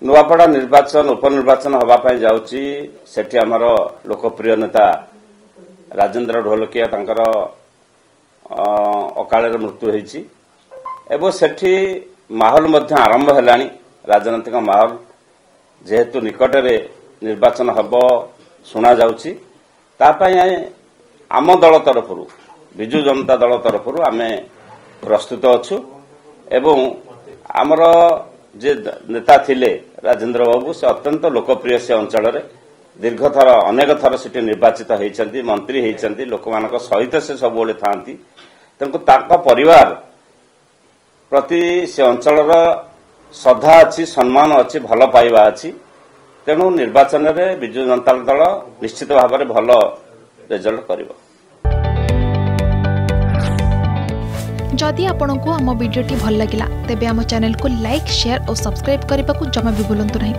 नुआपड़ा निर्वाचन उपनिर्वाचन हवापाई जाउची सेठी हमर लोकप्रिय नेता राजेंद्र ढोलकिया तांकर अकाल मृत्यु होईची एवं सेठी माहौल मध्य आरंभ हेलानी राजनीतिक माहौल जेहेतु निकटरे निर्वाचन हब शुणा जाउची तापाई आम दल तरफरु बिजु जनता दल तरफरु आमे प्रस्तुत अछु एवं आमर जे नेता थिले राजेंद्र बाबू से अत्यंत लोकप्रिय से अंचल दीर्घ थर अनेक थर से निर्वाचित होती मंत्री होती लोक मान सहित से सब था परिवार प्रति से अंचल श्रद्धा अच्छी सम्मान अच्छी भल पाइबा अच्छी तेणु निर्वाचन में विजु जनता दल निश्चित भाव में भल रिजल्ट कर। जदि आपंक आम भिडी भल लगा तेब आम चैनल को लाइक शेयर और सब्सक्राइब करने को जमा भी भूलु नहीं।